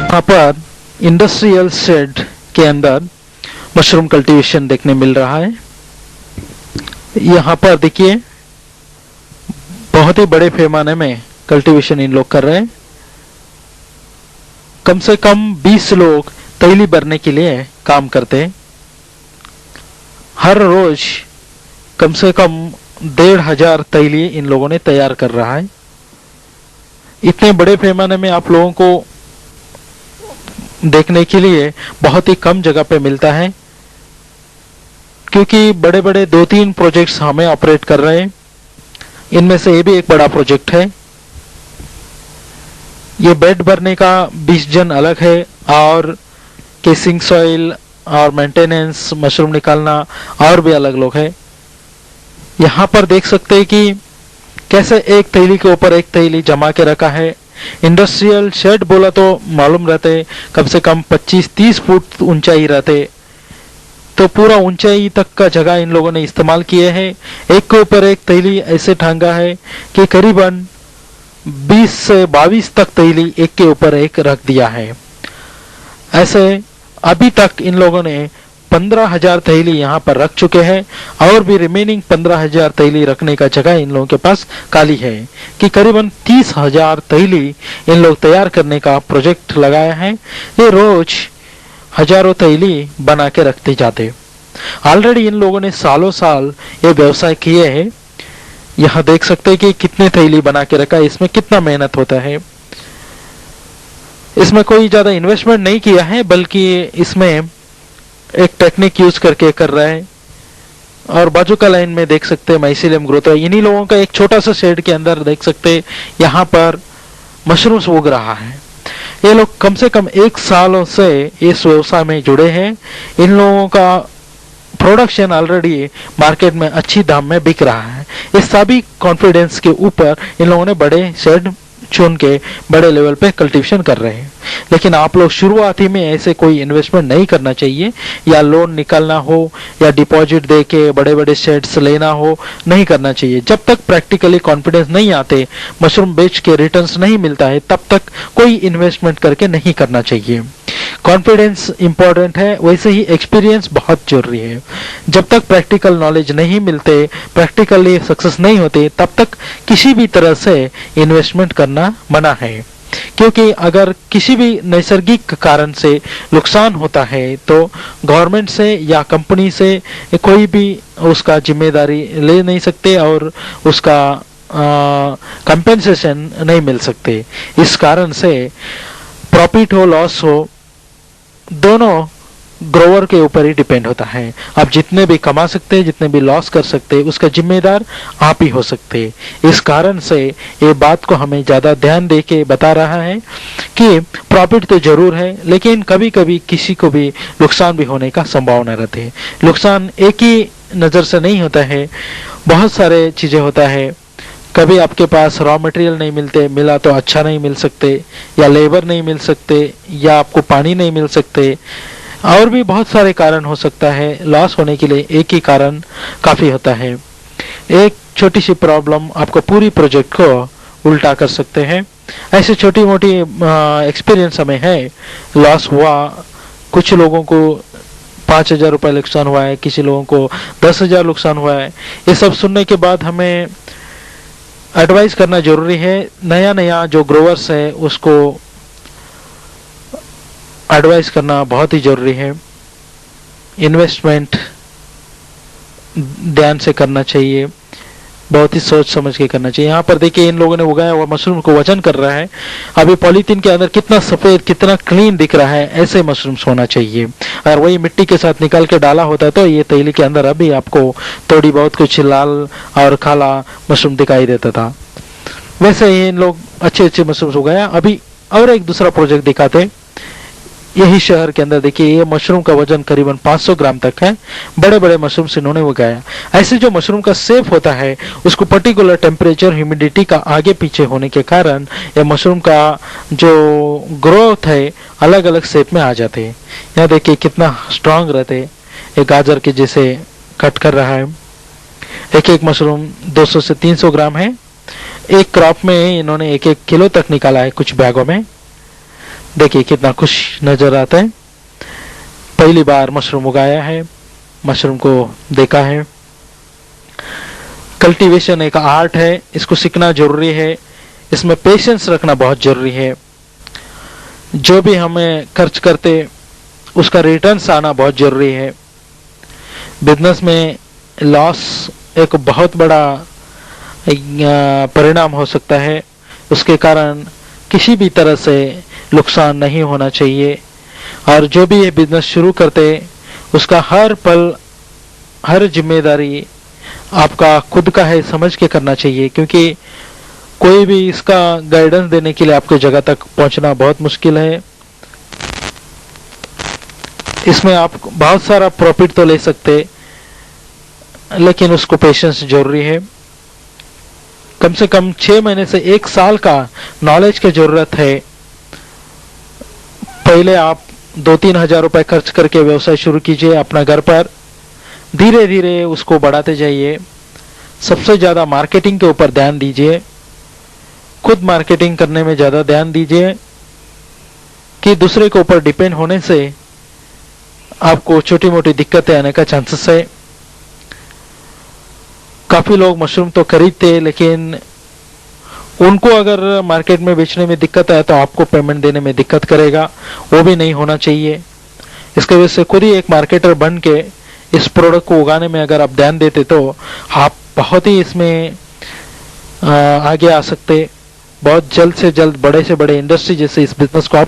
यहाँ पर industrial shade के अंदर मशरूम कल्टीवेशन देखने मिल रहा है। यहाँ पर देखिए बहुत ही बड़े पैमाने में कल्टीवेशन इन लोग कर रहे हैं। कम से कम 20 लोग तैली भरने के लिए काम करते हैं। हर रोज कम से कम 1500 तैली इन लोगों ने तैयार कर रहा है। इतने बड़े पैमाने में आप लोगों को देखने के लिए बहुत ही कम जगह पे मिलता है, क्योंकि बड़े बड़े 2-3 प्रोजेक्ट्स हमें ऑपरेट कर रहे हैं। इनमें से ये भी एक बड़ा प्रोजेक्ट है। ये बेड भरने का 20 जन अलग है, और केसिंग सॉइल और मेंटेनेंस, मशरूम निकालना और भी अलग लोग है। यहाँ पर देख सकते हैं कि कैसे एक तैली के ऊपर एक तैली जमा के रखा है। इंडस्ट्रियल शेड बोला तो मालूम रहते कम से कम 25-30 फुट ऊंचाई रहते, तो पूरा ऊंचाई तक का जगह इन लोगों ने इस्तेमाल किए हैं। एक के ऊपर एक तैली ऐसे ठांगा है कि करीबन 20 से 22 तक तैली एक के ऊपर एक रख दिया है। ऐसे अभी तक इन लोगों ने 15,000 तैली यहाँ पर रख चुके हैं, और भी रिमेनिंग 15,000 तैली रखने का जगह इन लोगों के पास खाली है, कि करीबन 30,000 तैली इन लोग तैयार करने का प्रोजेक्ट लगाया है। ये रोज हजारों तैली बना के रखते जाते। ऑलरेडी इन लोगों ने सालों साल ये व्यवसाय किए हैं। यहाँ देख सकते हैं कि कितने थैली बना के रखा है, इसमें कितना मेहनत होता है। इसमें कोई ज्यादा इन्वेस्टमेंट नहीं किया है, बल्कि इसमें एक टेक्निक यूज करके कर रहा है। और बाजू का लाइन में देख सकते हैं माइसीलियम ग्रोथ है। इन्हीं लोगों का एक छोटा सा शेड के अंदर देख सकते हैं यहाँ पर मशरूम्स उग रहा है। ये लोग कम से कम 1 सालों से इस व्यवसाय में जुड़े हैं। इन लोगों का प्रोडक्शन ऑलरेडी मार्केट में अच्छी दाम में बिक रहा है। इस सभी कॉन्फिडेंस के ऊपर इन लोगों ने बड़े शेड चुन के बड़े लेवल पे कल्टीवेशन कर रहे हैं। लेकिन आप लोग शुरुआती में ऐसे कोई इन्वेस्टमेंट नहीं करना चाहिए, या लोन निकालना हो या डिपॉजिट दे के बड़े बड़े शेड्स लेना हो, नहीं करना चाहिए। जब तक प्रैक्टिकली कॉन्फिडेंस नहीं आते, मशरूम बेच के रिटर्न्स नहीं मिलता है, तब तक कोई इन्वेस्टमेंट करके नहीं करना चाहिए। कॉन्फिडेंस इंपॉर्टेंट है, वैसे ही एक्सपीरियंस बहुत जरूरी है। जब तक प्रैक्टिकल नॉलेज नहीं मिलते, प्रैक्टिकली सक्सेस नहीं होते, तब तक किसी भी तरह से इन्वेस्टमेंट करना मना है। क्योंकि अगर किसी भी नैसर्गिक कारण से नुकसान होता है, तो गवर्नमेंट से या कंपनी से कोई भी उसका जिम्मेदारी ले नहीं सकते, और उसका कंपेंसेशन नहीं मिल सकते। इस कारण से प्रॉफिट हो लॉस हो, दोनों ग्रोवर के ऊपर ही डिपेंड होता है। आप जितने भी कमा सकते हैं, जितने भी लॉस कर सकते हैं, उसका जिम्मेदार आप ही हो सकते हैं। इस कारण से ये बात को हमें ज्यादा ध्यान दे के बता रहा है कि प्रॉफिट तो जरूर है, लेकिन कभी कभी किसी को भी नुकसान भी होने का संभावना रहती है। नुकसान एक ही नजर से नहीं होता है, बहुत सारे चीजें होता है। कभी आपके पास रॉ मटेरियल नहीं मिलते, मिला तो अच्छा नहीं मिल सकते, या लेबर नहीं मिल सकते, या आपको पानी नहीं मिल सकते, और भी बहुत सारे कारण हो सकता है। लॉस होने के लिए एक ही कारण काफी होता है। एक छोटी सी प्रॉब्लम आपको पूरी प्रोजेक्ट को उल्टा कर सकते हैं। ऐसे छोटी मोटी एक्सपीरियंस हमें है। लॉस हुआ, कुछ लोगों को 5,000 रुपये नुकसान हुआ है, किसी लोगों को 10,000 नुकसान हुआ है। ये सब सुनने के बाद हमें एडवाइस करना जरूरी है। नया नया जो ग्रोवर्स है उसको एडवाइस करना बहुत ही जरूरी है। इन्वेस्टमेंट ध्यान से करना चाहिए, बहुत ही सोच समझ के करना चाहिए। यहाँ पर देखिए इन लोगों ने उगाया हुआ मशरूम को वजन कर रहा है। अभी पॉलीथीन के अंदर कितना सफेद, कितना क्लीन दिख रहा है, ऐसे मशरूम्स होना चाहिए। अगर वही मिट्टी के साथ निकाल के डाला होता तो ये तैली के अंदर अभी आपको थोड़ी बहुत कुछ लाल और काला मशरूम दिखाई देता था। वैसे ही इन लोग अच्छे अच्छे मशरूम्स उगाया। अभी और एक दूसरा प्रोजेक्ट दिखाते, यही शहर के अंदर देखिए, ये मशरूम का वजन करीबन 500 ग्राम तक है। बड़े बड़े मशरूम्स इन्होंने उगाया। ऐसे जो मशरूम का सेफ होता है, उसको पर्टिकुलर टेम्परेचर, ह्यूमिडिटी का आगे पीछे होने के कारण ये मशरूम का जो ग्रोथ है अलग अलग शेप में आ जाते हैं। यहाँ देखिए कितना स्ट्रांग रहते, एक गाजर के जैसे कट कर रहा है। एक एक मशरूम 200 से 300 ग्राम है। एक क्रॉप में इन्होंने 1-1 किलो तक निकाला है कुछ बैगों में। देखिए कितना खुश नजर आता है। पहली बार मशरूम उगाया है, मशरूम को देखा है। कल्टीवेशन एक आर्ट है, इसको सीखना जरूरी है, इसमें पेशेंस रखना बहुत जरूरी है। जो भी हमें खर्च करते उसका रिटर्न्स आना बहुत जरूरी है। बिजनेस में लॉस एक बहुत बड़ा परिणाम हो सकता है, उसके कारण किसी भी तरह से नुकसान नहीं होना चाहिए। और जो भी ये बिजनेस शुरू करते उसका हर पल, हर जिम्मेदारी आपका खुद का है, समझ के करना चाहिए, क्योंकि कोई भी इसका गाइडेंस देने के लिए आपके जगह तक पहुंचना बहुत मुश्किल है। इसमें आप बहुत सारा प्रॉफिट तो ले सकते, लेकिन उसको पेशेंस जरूरी है। कम से कम 6 महीने से 1 साल का नॉलेज की जरूरत है। पहले आप 2-3 हजार रुपए खर्च करके व्यवसाय शुरू कीजिए अपना घर पर, धीरे धीरे उसको बढ़ाते जाइए। सबसे ज्यादा मार्केटिंग के ऊपर ध्यान दीजिए, खुद मार्केटिंग करने में ज्यादा ध्यान दीजिए, कि दूसरे के ऊपर डिपेंड होने से आपको छोटी मोटी दिक्कतें आने का चांसेस है। काफी लोग मशरूम तो खरीदते, लेकिन उनको अगर मार्केट में बेचने में दिक्कत आए तो आपको पेमेंट देने में दिक्कत करेगा, वो भी नहीं होना चाहिए। इसके वजह से खुद ही एक मार्केटर बन के इस प्रोडक्ट को उगाने में अगर आप ध्यान देते तो आप बहुत ही इसमें आगे आ सकते। बहुत जल्द से जल्द बड़े से बड़े इंडस्ट्री जैसे इस बिजनेस को आप